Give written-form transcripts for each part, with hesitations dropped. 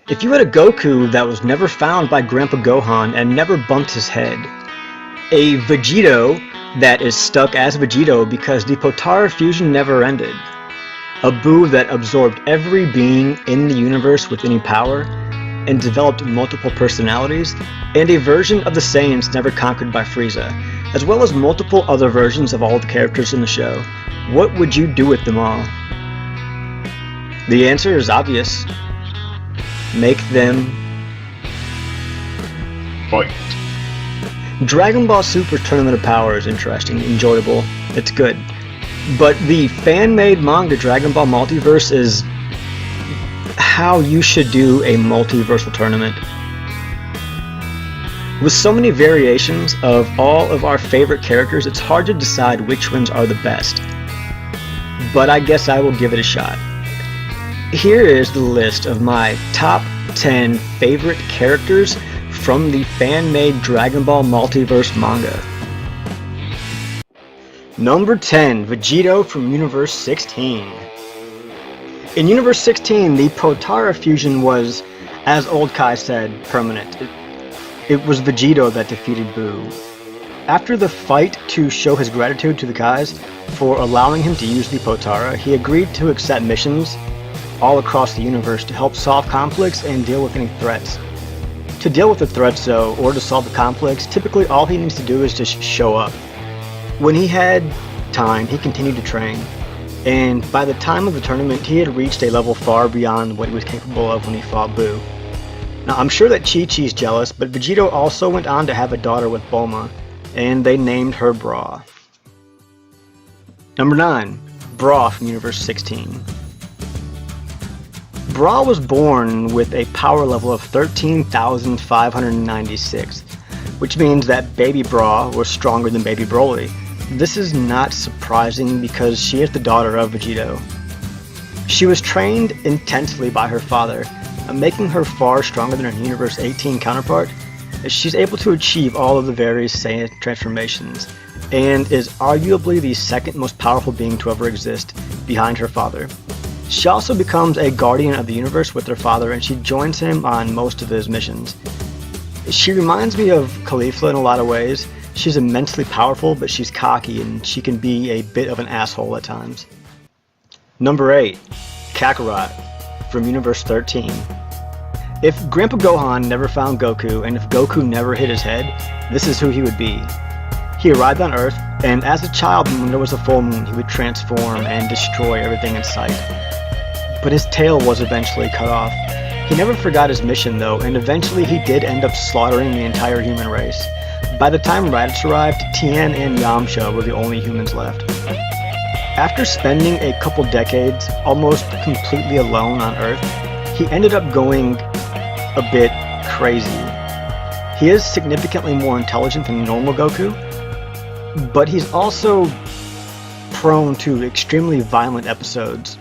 If you had a Goku that was never found by Grandpa Gohan and never bumped his head, a Vegito that is stuck as Vegito because the Potara fusion never ended, a Buu that absorbed every being in the universe with any power and developed multiple personalities, and a version of the Saiyans never conquered by Freiza, as well as multiple other versions of all the characters in the show, what would you do with them all? The answer is obvious. Make them fight. Dragon Ball Super Tournament of Power is interesting, enjoyable, it's good. But the fan-made manga Dragon Ball Multiverse is how you should do a multiversal tournament. With so many variations of all of our favorite characters, it's hard to decide which ones are the best. But I guess I will give it a shot. Here is the list of my top 10 favorite characters from the fan-made Dragon Ball Multiverse manga. Number 10, Vegito from Universe 16. In Universe 16, the Potara fusion was, as Old Kai said, permanent. It was Vegito that defeated Buu. After the fight to show his gratitude to the Kais for allowing him to use the Potara, he agreed to accept missions all across the universe to help solve conflicts and deal with any threats. To deal with the threats though, or to solve the conflicts, typically all he needs to do is just show up. When he had time, he continued to train, and by the time of the tournament, he had reached a level far beyond what he was capable of when he fought Buu. Now, I'm sure that Chi-Chi's jealous, but Vegito also went on to have a daughter with Bulma, and they named her Bra. Number 9, Bra from Universe 16. Bra was born with a power level of 13,596, which means that Baby Bra was stronger than Baby Broly. This is not surprising because she is the daughter of Vegito. She was trained intensely by her father, making her far stronger than her Universe 18 counterpart. She's able to achieve all of the various Saiyan transformations, and is arguably the second most powerful being to ever exist, behind her father. She also becomes a guardian of the universe with her father, and she joins him on most of his missions. She reminds me of Caulifla in a lot of ways. She's immensely powerful, but she's cocky, and she can be a bit of an asshole at times. Number 8, Kakarot from Universe 13. If Grandpa Gohan never found Goku, and if Goku never hit his head, this is who he would be. He arrived on Earth, and as a child, when there was a full moon, he would transform and destroy everything in sight. But his tail was eventually cut off. He never forgot his mission though, and eventually he did end up slaughtering the entire human race. By the time Raditz arrived, Tien and Yamcha were the only humans left. After spending a couple decades almost completely alone on Earth, he ended up going a bit crazy. He is significantly more intelligent than normal Goku, but he's also prone to extremely violent episodes.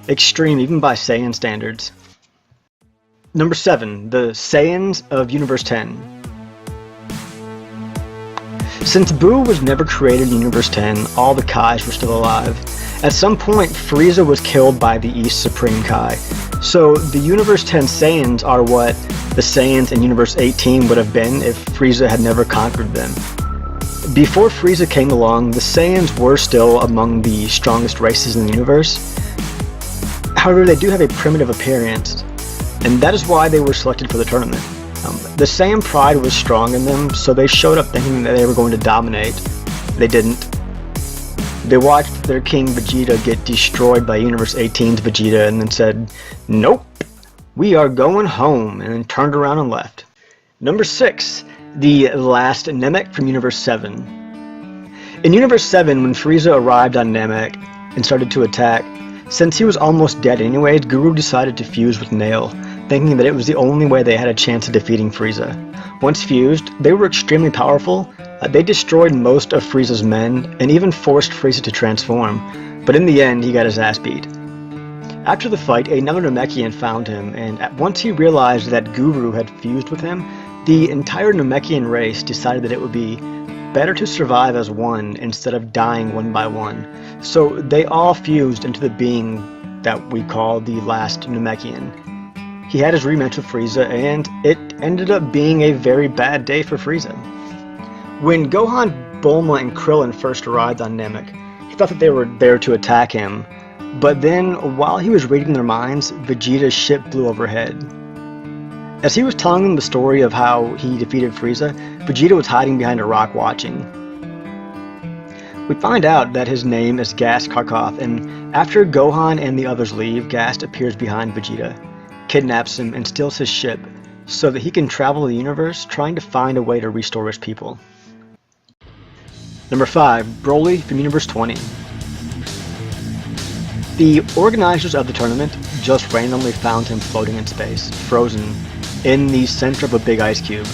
Extreme even by Saiyan standards. Number 7, the Saiyans of Universe 10. Since Buu was never created in Universe 10, all the Kais were still alive. At some point, Freiza was killed by the East Supreme Kai, so the Universe 10 Saiyans are what the Saiyans in Universe 18 would have been if Freiza had never conquered them. Before Freiza came along, the Saiyans were still among the strongest races in the universe. However, they do have a primitive appearance, and that is why they were selected for the tournament. The Saiyan pride was strong in them, so they showed up thinking that they were going to dominate. They didn't. They watched their king Vegeta get destroyed by Universe 18's Vegeta and then said, "Nope, we are going home," and then turned around and left. Number 6, the Last Namekian from Universe 7. In Universe 7, when Freiza arrived on Namek and started to attack, since he was almost dead anyways, Guru decided to fuse with Nail, thinking that it was the only way they had a chance of defeating Freiza. Once fused, they were extremely powerful. They destroyed most of Frieza's men, and even forced Freiza to transform, but in the end he got his ass beat. After the fight, another Namekian found him, and once he realized that Guru had fused with him, the entire Namekian race decided that it would be better to survive as one instead of dying one by one. So they all fused into the being that we call the Last Namekian. He had his rematch with Freiza, and it ended up being a very bad day for Freiza. When Gohan, Bulma, and Krillin first arrived on Namek, he thought that they were there to attack him, but then, while he was reading their minds, Vegeta's ship blew overhead. As he was telling them the story of how he defeated Freiza, Vegeta was hiding behind a rock watching. We find out that his name is Gast Karkoth, and after Gohan and the others leave, Gast appears behind Vegeta, kidnaps him, and steals his ship so that he can travel the universe trying to find a way to restore his people. Number 5. Broly from Universe 20. The organizers of the tournament just randomly found him floating in space, frozen, in the center of a big ice cube.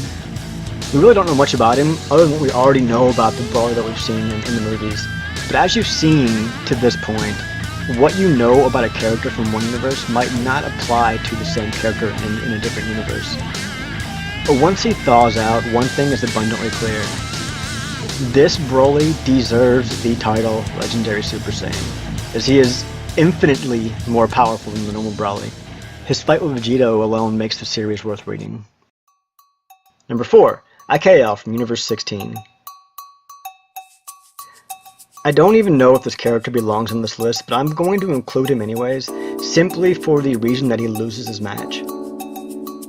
We really don't know much about him, other than what we already know about the Broly that we've seen in the movies. But as you've seen to this point, what you know about a character from one universe might not apply to the same character in a different universe. But once he thaws out, one thing is abundantly clear. This Broly deserves the title Legendary Super Saiyan, as he is infinitely more powerful than the normal Broly. His fight with Vegeta alone makes the series worth reading. Number 4. IKL from Universe 16. I don't even know if this character belongs on this list, but I'm going to include him anyways, simply for the reason that he loses his match.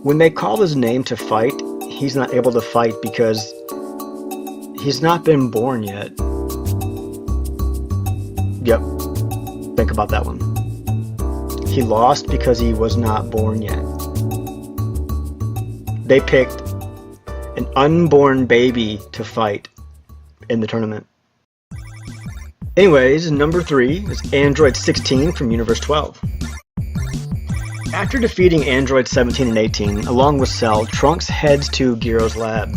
When they call his name to fight, he's not able to fight because he's not been born yet. Yep. Think about that one. He lost because he was not born yet. They picked an unborn baby to fight in the tournament. Anyways, number 3 is Android 16 from Universe 12. After defeating Android 17 and 18, along with Cell, Trunks heads to Gyro's lab,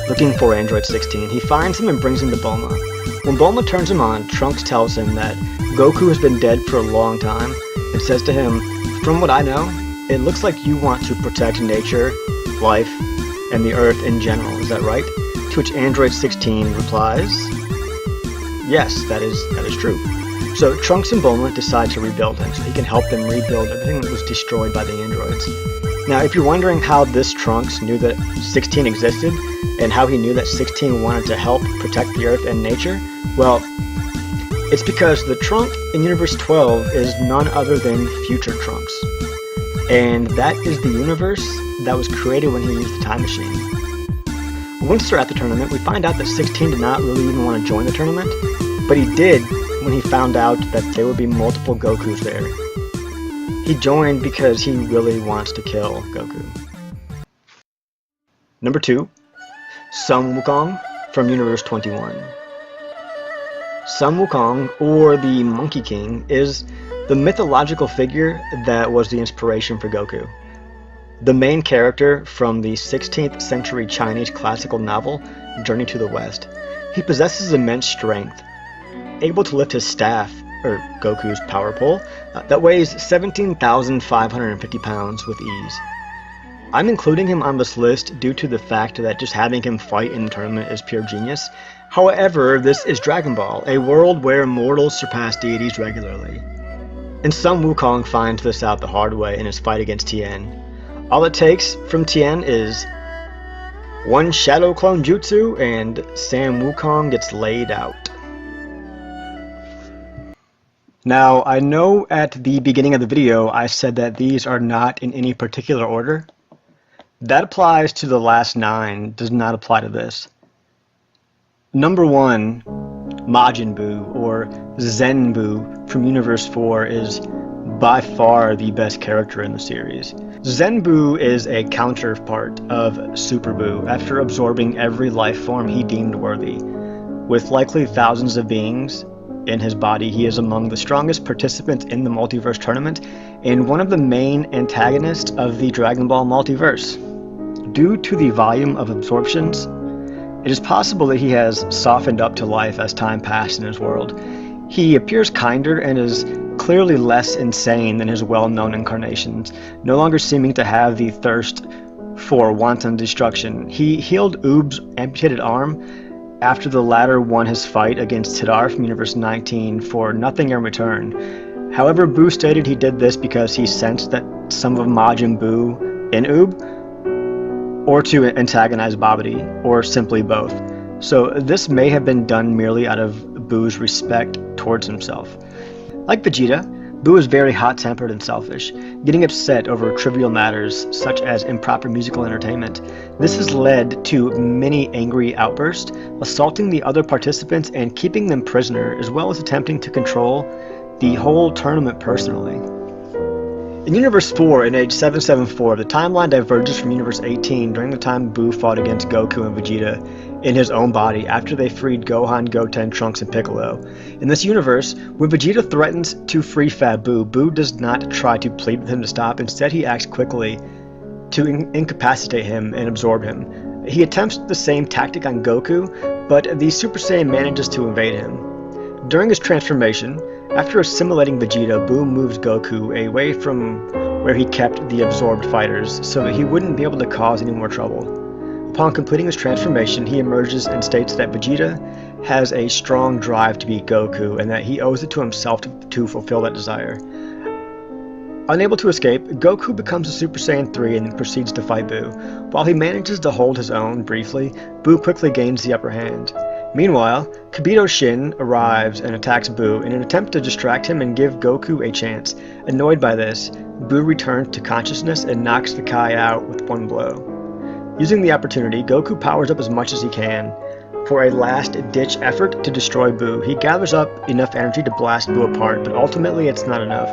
looking for Android 16. He finds him and brings him to Bulma. When Bulma turns him on, Trunks tells him that Goku has been dead for a long time, and says to him, "From what I know, it looks like you want to protect nature, life, and the Earth in general, is that right?" To which Android 16 replies, "Yes, that is true." So Trunks and Bulma decide to rebuild him, so he can help them rebuild everything that was destroyed by the androids. Now, if you're wondering how this Trunks knew that 16 existed, and how he knew that 16 wanted to help protect the Earth and nature, well, it's because the Trunk in Universe 12 is none other than Future Trunks. And that is the universe that was created when he used the time machine. Once they're at the tournament, we find out that 16 did not really even want to join the tournament, but he did when he found out that there would be multiple Gokus there. He joined because he really wants to kill Goku. Number 2, Sun Wukong from Universe 21. Sun Wukong, or the Monkey King, is the mythological figure that was the inspiration for Goku. The main character from the 16th century Chinese classical novel, Journey to the West. He possesses immense strength, able to lift his staff, or Goku's power pole, that weighs 17,550 pounds with ease. I'm including him on this list due to the fact that just having him fight in the tournament is pure genius. However, this is Dragon Ball, a world where mortals surpass deities regularly. And Sun Wukong finds this out the hard way in his fight against Tien. All it takes from Tien is one Shadow Clone Jutsu and Sam Wukong gets laid out. Now, I know at the beginning of the video I said that these are not in any particular order. That applies to the last 9, does not apply to this. Number 1, Majin Buu, or Zenbu from Universe 4, is by far the best character in the series. Zenbu is a counterpart of Super Buu after absorbing every life form he deemed worthy. With likely thousands of beings in his body, he is among the strongest participants in the multiverse tournament and one of the main antagonists of the Dragon Ball multiverse. Due to the volume of absorptions, it is possible that he has softened up to life as time passed in his world. He appears kinder and is clearly less insane than his well-known incarnations, no longer seeming to have the thirst for wanton destruction. He healed Oob's amputated arm after the latter won his fight against Tidar from Universe 19 for nothing in return. However, Buu stated he did this because he sensed that some of Majin Buu in Oob, or to antagonize Babidi, or simply both. So this may have been done merely out of Buu's respect towards himself. Like Vegeta, Buu is very hot-tempered and selfish, getting upset over trivial matters such as improper musical entertainment. This has led to many angry outbursts, assaulting the other participants and keeping them prisoner, as well as attempting to control the whole tournament personally. In Universe 4, in age 774, the timeline diverges from Universe 18 during the time Buu fought against Goku and Vegeta in his own body after they freed Gohan, Goten, Trunks, and Piccolo. In this universe, when Vegeta threatens to free Fat Buu, Buu does not try to plead with him to stop. Instead, he acts quickly to incapacitate him and absorb him. He attempts the same tactic on Goku, but the Super Saiyan manages to evade him. During his transformation, after assimilating Vegeta, Buu moves Goku away from where he kept the absorbed fighters so that he wouldn't be able to cause any more trouble. Upon completing his transformation, he emerges and states that Vegeta has a strong drive to beat Goku and that he owes it to himself to fulfill that desire. Unable to escape, Goku becomes a Super Saiyan 3 and proceeds to fight Buu. While he manages to hold his own briefly, Buu quickly gains the upper hand. Meanwhile, Kabuto Shin arrives and attacks Buu in an attempt to distract him and give Goku a chance. Annoyed by this, Buu returns to consciousness and knocks the Kai out with one blow. Using the opportunity, Goku powers up as much as he can. For a last-ditch effort to destroy Buu, he gathers up enough energy to blast Buu apart, but ultimately it's not enough.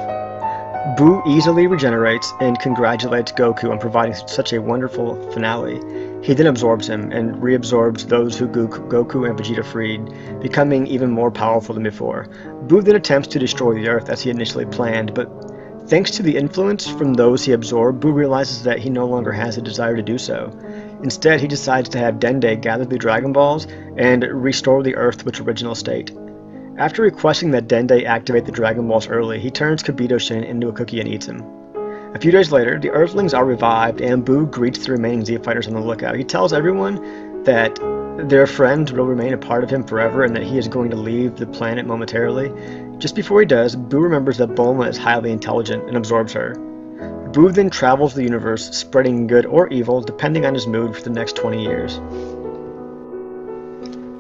Buu easily regenerates and congratulates Goku on providing such a wonderful finale. He then absorbs him and reabsorbs those who Goku and Vegeta freed, becoming even more powerful than before. Buu then attempts to destroy the Earth as he initially planned, but thanks to the influence from those he absorbed, Buu realizes that he no longer has a desire to do so. Instead, he decides to have Dende gather the Dragon Balls and restore the Earth to its original state. After requesting that Dende activate the Dragon Balls early, he turns Kabuto Shin into a cookie and eats him. A few days later, the Earthlings are revived, and Buu greets the remaining Z Fighters on the lookout. He tells everyone that their friend will remain a part of him forever and that he is going to leave the planet momentarily. Just before he does, Buu remembers that Bulma is highly intelligent and absorbs her. Buu then travels the universe, spreading good or evil depending on his mood for the next 20 years.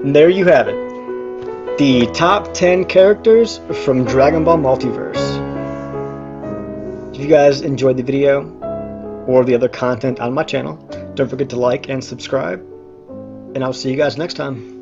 And there you have it. The top 10 characters from Dragon Ball Multiverse. If you guys enjoyed the video or the other content on my channel, don't forget to like and subscribe, and I'll see you guys next time.